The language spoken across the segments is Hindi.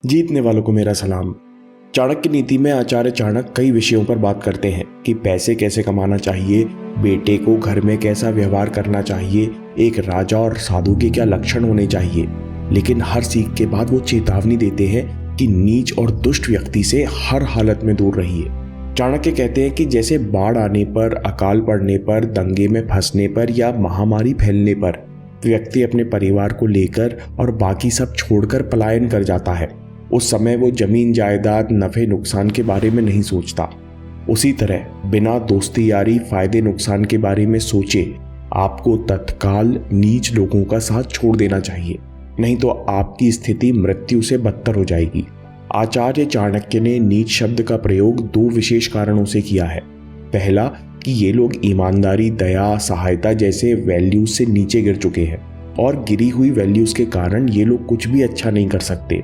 जीतने वालों को मेरा सलाम। चाणक्य नीति में आचार्य चाणक्य कई विषयों पर बात करते हैं कि पैसे कैसे कमाना चाहिए, बेटे को घर में कैसा व्यवहार करना चाहिए, एक राजा और साधु के क्या लक्षण होने चाहिए। लेकिन हर सीख के बाद वो चेतावनी देते हैं कि नीच और दुष्ट व्यक्ति से हर हालत में दूर रहिए। चाणक्य कहते हैं कि जैसे बाढ़ आने पर, अकाल पड़ने पर, दंगे में फंसने पर या महामारी फैलने पर व्यक्ति अपने परिवार को लेकर और बाकी सब छोड़कर पलायन कर जाता है, उस समय वो जमीन जायदाद, नफे नुकसान के बारे में नहीं सोचता। उसी तरह बिना दोस्ती यारी, फायदे नुकसान के बारे में सोचे आपको तत्काल नीच लोगों का साथ छोड़ देना चाहिए, नहीं तो आपकी स्थिति मृत्यु से बदतर हो जाएगी। आचार्य चाणक्य ने नीच शब्द का प्रयोग दो विशेष कारणों से किया है। पहला कि ये लोग ईमानदारी, दया, सहायता जैसे वैल्यूज से नीचे गिर चुके हैं और गिरी हुई वैल्यूज के कारण ये लोग कुछ भी अच्छा नहीं कर सकते।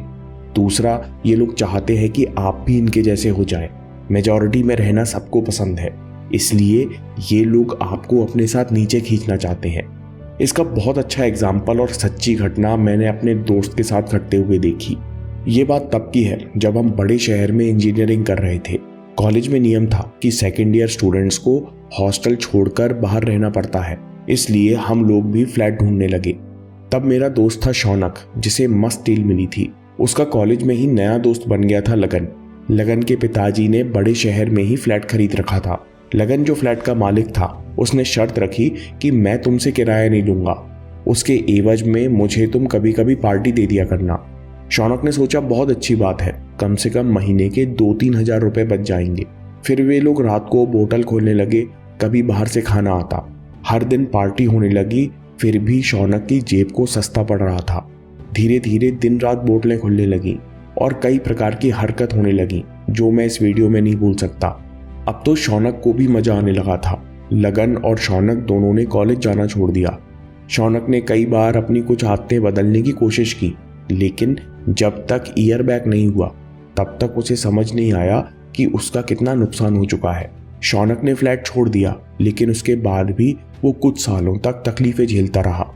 दूसरा, ये लोग चाहते हैं कि आप भी इनके जैसे हो जाएं। मेजॉरिटी में रहना सबको पसंद है, इसलिए ये लोग आपको अपने साथ नीचे खींचना चाहते हैं। इसका बहुत अच्छा एग्जाम्पल और सच्ची घटना मैंने अपने दोस्त के साथ घटते हुए देखी। ये बात तब की है जब हम बड़े शहर में इंजीनियरिंग कर रहे थे। कॉलेज में नियम था कि सेकेंड ईयर स्टूडेंट्स को हॉस्टल छोड़कर बाहर रहना पड़ता है, इसलिए हम लोग भी फ्लैट ढूंढने लगे। तब मेरा दोस्त था शौनक, जिसे मस्त डील मिली थी। उसका कॉलेज में ही नया दोस्त बन गया था लगन। लगन के पिताजी ने बड़े शहर में ही फ्लैट खरीद रखा था। लगन जो फ्लैट का मालिक था, उसने शर्त रखी कि मैं तुमसे किराया नहीं लूंगा, उसके एवज में मुझे तुम कभी कभी पार्टी दे दिया करना। शौनक ने सोचा बहुत अच्छी बात है, कम से कम महीने के 2-3 हज़ार रुपए बच जाएंगे। फिर वे लोग रात को बोतल खोलने लगे, कभी बाहर से खाना आता, हर दिन पार्टी होने लगी। फिर भी शौनक की जेब को सस्ता पड़ रहा था। धीरे धीरे दिन रात बोतलें खुलने लगी और कई प्रकार की हरकत होने लगी जो मैं इस वीडियो में नहीं भूल सकता। अब तो शौनक को भी मजा आने लगा था। लगन और शौनक दोनों ने कॉलेज जाना छोड़ दिया। शौनक ने कई बार अपनी कुछ आदतें बदलने की कोशिश की, लेकिन जब तक ईयर बैक नहीं हुआ तब तक उसे समझ नहीं आया कि उसका कितना नुकसान हो चुका है। शौनक ने फ्लैट छोड़ दिया, लेकिन उसके बाद भी वो कुछ सालों तक तकलीफें झेलता रहा।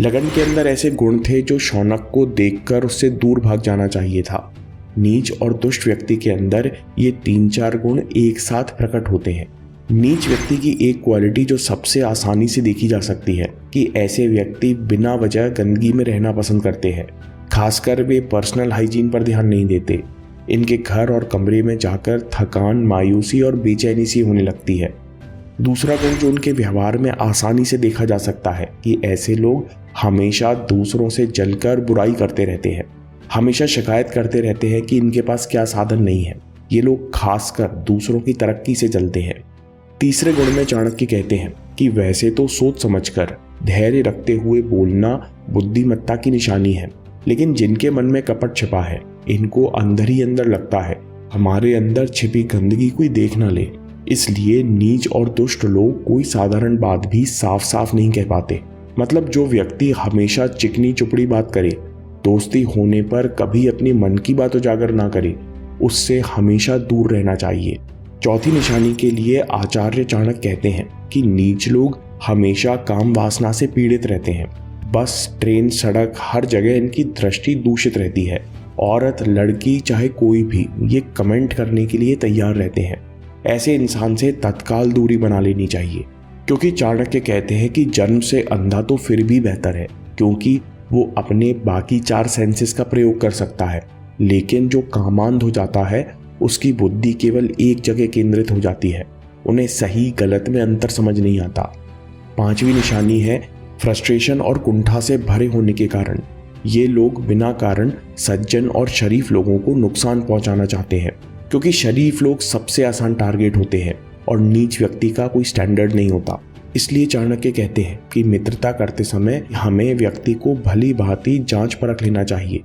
लगन के अंदर ऐसे गुण थे जो शौनक को देखकर उससे दूर भाग जाना चाहिए था। नीच और दुष्ट व्यक्ति के अंदर ये 3-4 गुण एक साथ प्रकट होते हैं। नीच व्यक्ति की एक क्वालिटी जो सबसे आसानी से देखी जा सकती है कि ऐसे व्यक्ति बिना वजह गंदगी में रहना पसंद करते हैं। खासकर वे पर्सनल हाइजीन पर ध्यान नहीं देते। इनके घर और कमरे में जाकर थकान, मायूसी और बेचैनी सी होने लगती है। दूसरा गुण जो उनके व्यवहार में आसानी से देखा जा सकता है कि ऐसे लोग हमेशा दूसरों से जलकर बुराई करते रहते हैं, हमेशा शिकायत करते रहते हैं कि इनके पास क्या साधन नहीं है। ये लोग खासकर दूसरों की तरक्की से जलते हैं। तीसरे गुण में चाणक्य कहते हैं कि वैसे तो सोच समझकर, धैर्य रखते हुए बोलना बुद्धिमत्ता की निशानी है, लेकिन जिनके मन में कपट छिपा है, इनको अंदर ही अंदर लगता है हमारे अंदर छिपी गंदगी कोई देख ना ले। इसलिए नीच और दुष्ट लोग कोई साधारण बात भी साफ साफ नहीं कह पाते। मतलब जो व्यक्ति हमेशा चिकनी चुपड़ी बात करे, दोस्ती होने पर कभी अपनी मन की बात उजागर ना करे, उससे हमेशा दूर रहना चाहिए। चौथी निशानी के लिए आचार्य चाणक्य कहते हैं कि नीच लोग हमेशा काम वासना से पीड़ित रहते हैं। बस, ट्रेन, सड़क, हर जगह इनकी दृष्टि दूषित रहती है। औरत, लड़की, चाहे कोई भी, ये कमेंट करने के लिए तैयार रहते हैं। ऐसे इंसान से तत्काल दूरी बना लेनी चाहिए, क्योंकि चाणक्य कहते हैं कि जन्म से अंधा तो फिर भी बेहतर है, क्योंकि वो अपने बाकी 4 सेंसेस का प्रयोग कर सकता है। लेकिन जो कामांध हो जाता है, उसकी बुद्धि केवल एक जगह केंद्रित हो जाती है, उन्हें सही गलत में अंतर समझ नहीं आता। 5वीं निशानी है फ्रस्ट्रेशन और कुंठा से भरे होने के कारण। ये लोग बिना कारण सज्जन और शरीफ लोगों को नुकसान पहुंचाना चाहते हैं, क्योंकि शरीफ लोग सबसे आसान टारगेट होते हैं और नीच व्यक्ति का कोई स्टैंडर्ड नहीं होता। इसलिए चाणक्य कहते हैं कि मित्रता करते समय हमें व्यक्ति को भली भांति जांच परख लेना चाहिए।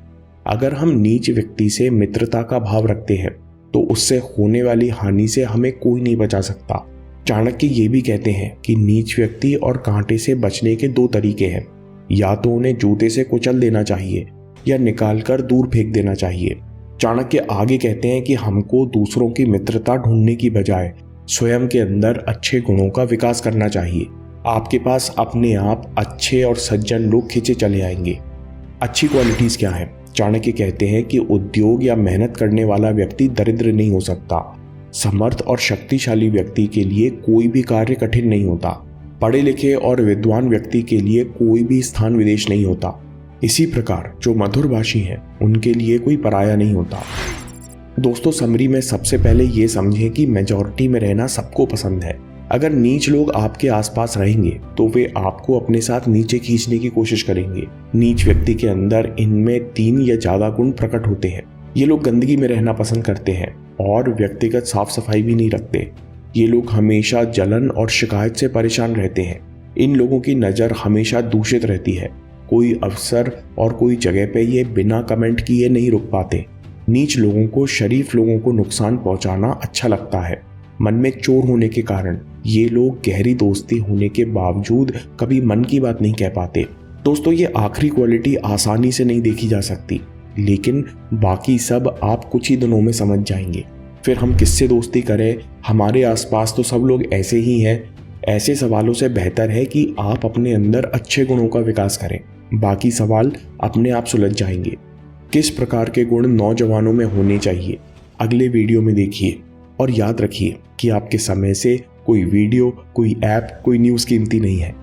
अगर हम नीच व्यक्ति से मित्रता का भाव रखते हैं तो उससे होने वाली हानि से हमें कोई नहीं बचा सकता। चाणक्य ये भी कहते हैं कि नीच व्यक्ति और कांटे से बचने के 2 तरीके हैं। या तो उन्हें जूते से कुचल देना चाहिए या निकालकर दूर फेंक देना चाहिए। चाणक्य आगे कहते हैं कि हमको दूसरों की मित्रता ढूंढने की बजाय स्वयं के अंदर अच्छे गुणों का विकास करना चाहिए। आपके पास अपने आप अच्छे और सज्जन लोग खींचे चले आएंगे। अच्छी क्वालिटीज क्या है? चाणक्य कहते हैं कि उद्योग या मेहनत करने वाला व्यक्ति दरिद्र नहीं हो सकता। समर्थ और शक्तिशाली व्यक्ति के लिए कोई भी कार्य कठिन नहीं होता। पढ़े लिखे और विद्वान व्यक्ति के लिए कोई भी स्थान विदेश नहीं होता। इसी प्रकार जो मधुरभाषी हैं उनके लिए कोई पराया नहीं होता। दोस्तों, समरी में सबसे पहले ये समझें कि मेजॉरिटी में रहना सबको पसंद है। अगर नीच लोग आपके आसपास रहेंगे तो वे आपको अपने साथ नीचे खींचने की कोशिश करेंगे। नीच व्यक्ति के अंदर इनमें 3 या ज्यादा गुण प्रकट होते हैं। ये लोग गंदगी में रहना पसंद करते हैं और व्यक्तिगत साफ सफाई भी नहीं रखते। ये लोग हमेशा जलन और शिकायत से परेशान रहते हैं। इन लोगों की नज़र हमेशा दूषित रहती है। कोई अवसर और कोई जगह पे ये बिना कमेंट किए नहीं रुक पाते। नीच लोगों को शरीफ लोगों को नुकसान पहुंचाना अच्छा लगता है। मन में चोर होने के कारण ये लोग गहरी दोस्ती होने के बावजूद कभी मन की बात नहीं कह पाते। दोस्तों, ये आखिरी क्वालिटी आसानी से नहीं देखी जा सकती, लेकिन बाकी सब आप कुछ ही दिनों में समझ जाएंगे। फिर हम किससे दोस्ती करें? हमारे आसपास तो सब लोग ऐसे ही हैं। ऐसे सवालों से बेहतर है कि आप अपने अंदर अच्छे गुणों का विकास करें। बाकी सवाल अपने आप सुलझ जाएंगे। किस प्रकार के गुण नौजवानों में होने चाहिए, अगले वीडियो में देखिए। और याद रखिए कि आपके समय से कोई वीडियो, कोई ऐप, कोई न्यूज़ कीमती नहीं है।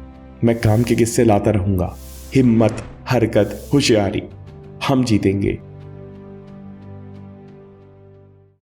मैं काम के किस्से लाता रहूंगा। हिम्मत, हरकत, होशियारी, हम जीतेंगे।